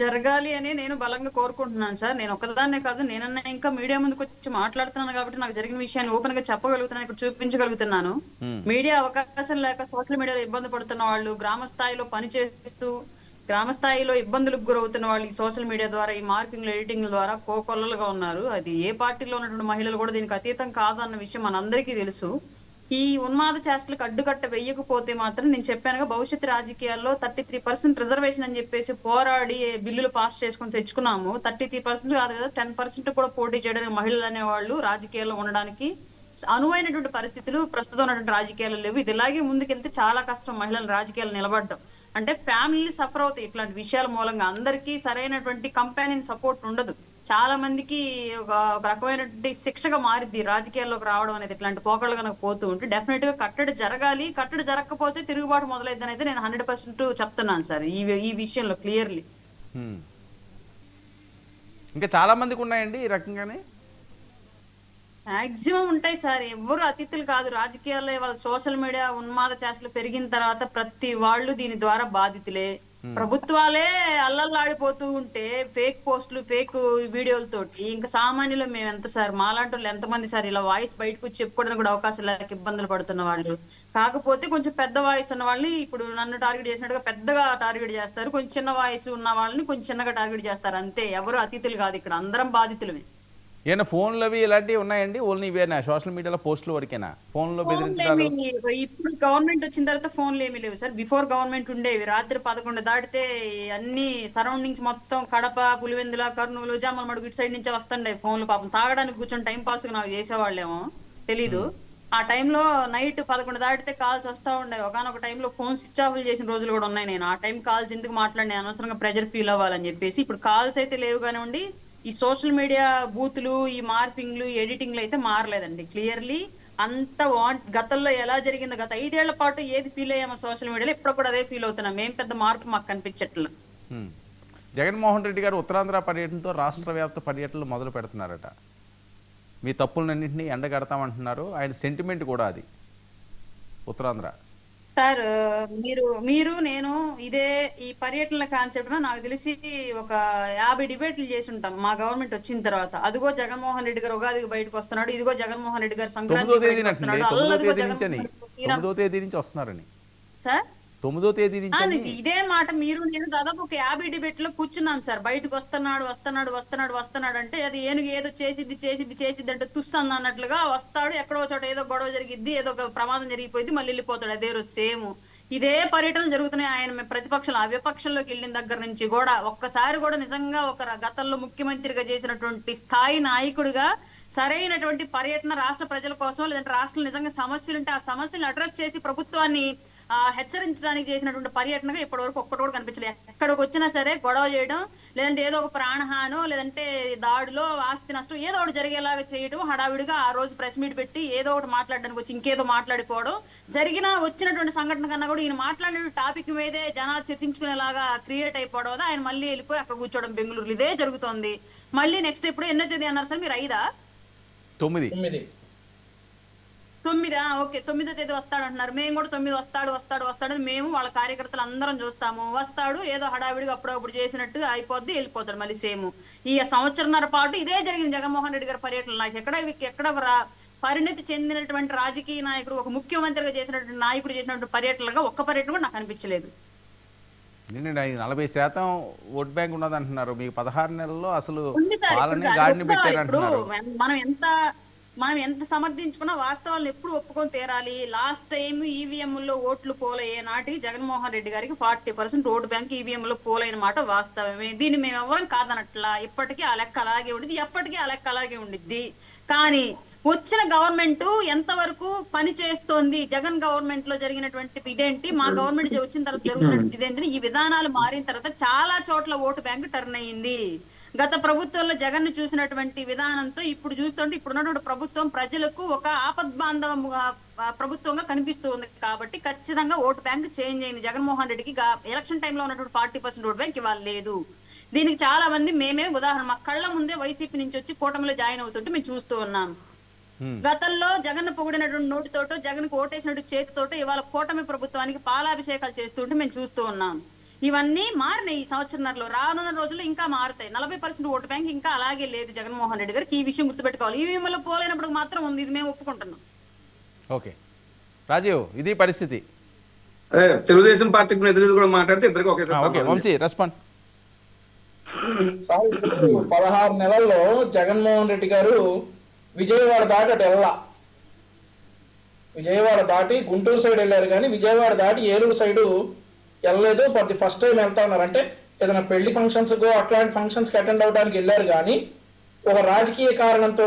జరగాలి అని నేను బలంగా కోరుకుంటున్నాను సార్. నేను ఒక్కదాన్నే కాదు. నేనన్నా ఇంకా మీడియా ముందుకొచ్చి మాట్లాడుతున్నాను కాబట్టి నాకు జరిగిన విషయాన్ని ఓపెన్ గా చెప్పగలుగుతున్నాను. ఇక్కడ చూపించగలుగుతున్నాను. హ్మ్. మీడియా అవకాశం లేక సోషల్ మీడియాలో ఇబ్బంది పడుతున్న వాళ్ళు, గ్రామ స్థాయిలో పనిచేస్తూ గ్రామ స్థాయిలో ఇబ్బందులకు గురవుతున్న వాళ్ళు ఈ సోషల్ మీడియా ద్వారా, ఈ మార్పింగ్లు, ఎడిటింగ్ల ద్వారా కోకొల్లలుగా ఉన్నారు. అది ఏ పార్టీలో ఉన్నటువంటి మహిళలు కూడా దీనికి అతీతం కాదు అన్న విషయం మనందరికీ తెలుసు. ఈ ఉన్మాద చేష్టలకు అడ్డుకట్ట వెయ్యకపోతే మాత్రం నేను చెప్పానుగా భవిష్యత్ రాజకీయాల్లో 33% రిజర్వేషన్ అని చెప్పేసి పోరాడి బిల్లులు పాస్ చేసుకుని తెచ్చుకున్నాము. 33% కాదు కదా, 10% కూడా పోటీ చేయడానికి మహిళలు అనేవాళ్ళు రాజకీయాల్లో ఉండడానికి అనువైనటువంటి పరిస్థితులు ప్రస్తుతం ఉన్నటువంటి రాజకీయాలు లేవు. ఇది ఇలాగే ముందుకెళ్తే చాలా కష్టం మహిళలు రాజకీయాలు నిలబడడం. అంటే ఫ్యామిలీ సఫర్ అవుతాయి ఇట్లాంటి విషయాల మూలంగా. అందరికీ సరైనటువంటి కంపానియన్ సపోర్ట్ ఉండదు. చాలా మందికి ఒక రకమైనటువంటి శిక్షగా మారిద్ది రాజకీయాల్లోకి రావడం అనేది. ఇట్లాంటి పోకళ్ళు కనుక పోతూ ఉంటే డెఫినెట్ గా కట్టడి జరగాలి. కట్టడి జరగకపోతే తిరుగుబాటు మొదలైద్దని అయితే నేను 100% చెప్తున్నాను సార్ ఈ విషయంలో క్లియర్లీ. హ్మ్. ఇంకా చాలా మందికి ఉన్నాయండి ఈ రకంగానే. మాక్సిమం ఉంటాయి సార్. ఎవ్వరు అతిథులు కాదు రాజకీయాల్లో. వాళ్ళ సోషల్ మీడియా ఉన్మాద చేష్టలు పెరిగిన తర్వాత ప్రతి వాళ్ళు దీని ద్వారా బాధితులే. ప్రభుత్వాలే అల్లల్లాడిపోతూ ఉంటే ఫేక్ పోస్టులు, ఫేక్ వీడియోలతోటి ఇంకా సామాన్యులు మేము ఎంత సార్? మాలాంటి వాళ్ళు ఎంతమంది సార్ ఇలా వాయిస్ బయటకు వచ్చి చెప్పుకోవడానికి కూడా అవకాశం లేక ఇబ్బందులు పడుతున్న వాళ్ళు. కాకపోతే కొంచెం పెద్ద వాయిస్ ఉన్న వాళ్ళని ఇప్పుడు నన్ను టార్గెట్ చేసినట్టుగా పెద్దగా టార్గెట్ చేస్తారు. కొంచెం చిన్న వాయిస్ ఉన్న వాళ్ళని కొంచెం చిన్నగా టార్గెట్ చేస్తారు. అంతే. ఎవరు అతిథులు కాదు ఇక్కడ, అందరం బాధితులమే. ఏమైనా ఫోన్లు అవి ఇలాంటివి ఉన్నాయండి? ఓన్లీ ఇవేనా సోషల్ మీడియాలో పోస్టుల వరకేనా? ఫోన్లో బెదిరించడాలు? ఇప్పుడు గవర్నమెంట్ వచ్చిన తర్వాత ఫోన్లు ఏమీ లేవు సార్. బిఫోర్ గవర్నమెంట్ ఉండేవి. రాత్రి 11 దాటితే అన్ని సరౌండింగ్స్ మొత్తం కడప, పులివెందుల, కర్నూలు, జామలమడుగు ఇటు సైడ్ నుంచే వస్తుండే ఫోన్లు. పాపం తాగడానికి కూర్చొని టైం పాస్ నాకు చేసేవాళ్ళేమో తెలీదు. ఆ టైంలో నైట్ 11 దాటితే కాల్స్ వస్తా ఉండే. ఒకనొక టైంలో ఫోన్ స్విచ్ ఆఫ్ చేసిన రోజులు కూడా ఉన్నాయి. నేను ఆ టైం కాల్స్ ఎందుకు మాట్లాడినా, అనవసరంగా ప్రెజర్ ఫీల్ అవ్వాలని చెప్పేసి. ఇప్పుడు కాల్స్ అయితే లేవు కానివ్వండి. ఈ సోషల్ మీడియా బూతులు, ఈ మార్పింగ్లు, ఎడిటింగ్లు అయితే మారలేదండి క్లియర్లీ. అంత గతంలో ఎలా జరిగిందో, గత 5 ఏళ్ల పాటు ఏది ఫీల్ అయ్యామో సోషల్ మీడియాలో ఇప్పుడు కూడా అదే ఫీల్ అవుతున్నాం. ఏం పెద్ద మార్పు మాకు కనిపించట్లేదు. జగన్మోహన్ రెడ్డి గారు ఉత్తరాంధ్ర పర్యటనతో రాష్ట్ర వ్యాప్త పర్యటనలు మొదలు పెడుతున్నారట. మీ తప్పులన్నింటినీ ఎండగడతామంటున్నారు. ఆయన సెంటిమెంట్ కూడా అది ఉత్తరాంధ్ర. సార్ మీరు నేను ఇదే ఈ పర్యటనల కాన్సెప్ట్ నాకు తెలిసి ఒక 50 డిబేట్లు చేసి ఉంటాం మా గవర్నమెంట్ వచ్చిన తర్వాత. అదిగో జగన్మోహన్ రెడ్డి గారు ఉగాదికి బయటకు వస్తున్నాడు, ఇదిగో జగన్మోహన్ రెడ్డి గారు సంక్రాంతికి బయటకు వస్తున్నాడు, అల్లదిగో జగన్మోహన్ 9వ తేదీ నుంచి వస్తున్నారని. సార్ 9వ తేదీ నుంచి ఇదే మాట మీరు నేను దాదాపు ఒక 50 డిబేట్ లో కూర్చున్నాం సార్. బయటకు వస్తున్నాడు వస్తున్నాడు వస్తున్నాడు వస్తున్నాడు అంటే అది ఏనుగు ఏదో చేసిద్ది అంటే తుస్సంది అన్నట్లుగా వస్తాడు. ఎక్కడో చోట ఏదో గొడవ జరిగిద్ది, ఏదో ఒక ప్రమాదం జరిగిపోయింది, మళ్ళీ వెళ్ళిపోతాడు. అదే రోజు సేమ్ ఇదే పర్యటనలు జరుగుతున్నాయి. ఆయన ప్రతిపక్షంలో విపక్షంలోకి వెళ్ళిన దగ్గర నుంచి కూడా ఒక్కసారి కూడా నిజంగా ఒక గతంలో ముఖ్యమంత్రిగా చేసినటువంటి స్థాయి నాయకుడిగా సరైనటువంటి పర్యటన రాష్ట్ర ప్రజల కోసం, లేదంటే రాష్ట్రంలో నిజంగా సమస్యలు ఉంటే ఆ సమస్యలు అడ్రస్ చేసి ప్రభుత్వాన్ని హెచ్చరించడానికి చేసినటువంటి పర్యటనగా ఇప్పటి వరకు ఒక్కటి కూడా కనిపించలేదు. ఎక్కడికి వచ్చినా సరే గొడవ చేయడం, లేదంటే ఏదో ఒక ప్రాణహానో, లేదంటే దాడిలో ఆస్తి నష్టం ఏదో ఒకటి జరిగేలాగా చేయడం, హడావిడిగా ఆ రోజు ప్రెస్ మీట్ పెట్టి ఏదో ఒకటి మాట్లాడడానికి వచ్చి ఇంకేదో మాట్లాడిపోవడం. వచ్చినటువంటి సంఘటన కన్నా కూడా ఈయన మాట్లాడిన టాపిక్ మీదే జనాలు చర్చించుకునేలాగా క్రియేట్ అయిపోవడం, ఆయన మళ్ళీ వెళ్ళిపోయి అక్కడ కూర్చోవడం బెంగళూరు. ఇదే జరుగుతోంది. మళ్ళీ నెక్స్ట్ ఎప్పుడు ఎన్నో తేదీ అన్నారు సార్ మీరు? 9. ఓకే, 9వ తేదీ వస్తాడు అంటున్నారు. మేము కూడా 9 వస్తాడు మేము వాళ్ళ కార్యకర్తలు అందరం చూస్తాము. వస్తాడు ఏదో హడావిడిగా అప్పుడప్పుడు చేసినట్టు అయిపోద్ది, వెళ్ళిపోతాడు మళ్ళీ సేమ్. ఈ సంవత్సరంన్నర పాటు ఇదే జరిగింది జగన్మోహన్ రెడ్డి గారి పర్యటన. నాకు ఎక్కడ పరిణతి చెందినటువంటి రాజకీయ నాయకుడు, ఒక ముఖ్యమంత్రిగా చేసినటువంటి నాయకుడు చేసినటువంటి పర్యటనగా ఒక్క పర్యటన కూడా నాకు అనిపించలేదు. 40% ఓట్ బ్యాంక్ ఉన్నది అంటున్నారు. మీకు 16 నెలల్లో అసలు మనం ఎంత సమర్థించుకున్నా వాస్తవాలను ఎప్పుడు ఒప్పుకొని తీరాలి. లాస్ట్ టైం ఈవీఎంలో ఓట్లు పోలయ్యే నాటికి జగన్మోహన్ రెడ్డి గారికి 40% ఓటు బ్యాంక్ ఈవీఎంలో పోలైన మాట వాస్తవమే. దీన్ని మేము ఎవరం కాదనట్లా. ఇప్పటికీ ఆ లెక్క అలాగే ఉండిద్ది, ఎప్పటికీ ఆ లెక్క అలాగే ఉండిద్ది. కానీ వచ్చిన గవర్నమెంట్ ఎంతవరకు పని చేస్తోంది, జగన్ గవర్నమెంట్ లో జరిగినటువంటి ఇదేంటి, మా గవర్నమెంట్ వచ్చిన తర్వాత జరుగుతున్నటువంటి ఇదేంటి, ఈ విధానాలు మారిన తర్వాత చాలా చోట్ల ఓటు బ్యాంక్ టర్న్ అయ్యింది. గత ప్రభుత్వంలో జగన్ ను చూసినటువంటి విధానంతో ఇప్పుడు చూస్తుంటే ఇప్పుడున్నటువంటి ప్రభుత్వం ప్రజలకు ఒక ఆపద్బాంధవ ప్రభుత్వంగా కనిపిస్తూ ఉంది. కాబట్టి ఖచ్చితంగా ఓటు బ్యాంక్ చేంజ్ అయింది. జగన్మోహన్ రెడ్డికి ఎలక్షన్ టైంలో ఉన్నటువంటి 40% ఓటు బ్యాంక్ ఇవాళ లేదు. దీనికి చాలా మంది మేమే ఉదాహరణ. మా కళ్ళ ముందే వైసీపీ నుంచి వచ్చి కూటమిలో జాయిన్ అవుతుంటే మేము చూస్తూ ఉన్నాం. గతంలో జగన్ పొగిడినటువంటి నోటితోటో, జగన్ కు ఓటేసినటువంటి చేతితోటో ఇవాళ కూటమి ప్రభుత్వానికి పాలాభిషేకాలు చేస్తుంటే మేము చూస్తూ ఉన్నాం. ఇవన్నీ మారినాయి ఈ సంవత్సరంలో. రానున్న రోజుల్లో ఇంకా మారుతాయి. 40% ఓటు బ్యాంక్ ఇంకా అలాగే లేదు జగన్మోహన్ రెడ్డి గారికి. ఈ విషయం గుర్తుపెట్టుకోవాలి. ఈవీఎంలో పోలేనప్పుడు మాత్రం ఉంది, ఇది మేము ఒప్పుకుంటున్నాం. ఓకే రాజీవ్, ఇది పరిస్థితి. తెలుగుదేశం పార్టీ ప్రతినిధులు కూడా మాట్లాడితే ఇద్దరికి ఓకే వంశీ రెస్పాండ్. 16 నెలల్లో జగన్మోహన్ రెడ్డి గారు విజయవాడ దాటి అటు వెళ్ళా, విజయవాడ దాటి గుంటూరు సైడ్ వెళ్ళారు కానీ విజయవాడ దాటి ఏలూరు సైడు వెళ్ళలేదు. ఫర్ ది ఫస్ట్ టైం వెళ్తా ఉన్నారు. అంటే ఏదైనా పెళ్లి ఫంక్షన్స్ అట్లాంటి ఫంక్షన్స్ కి అటెండ్ అవడానికి వెళ్ళారు కానీ ఒక రాజకీయ కారణంతో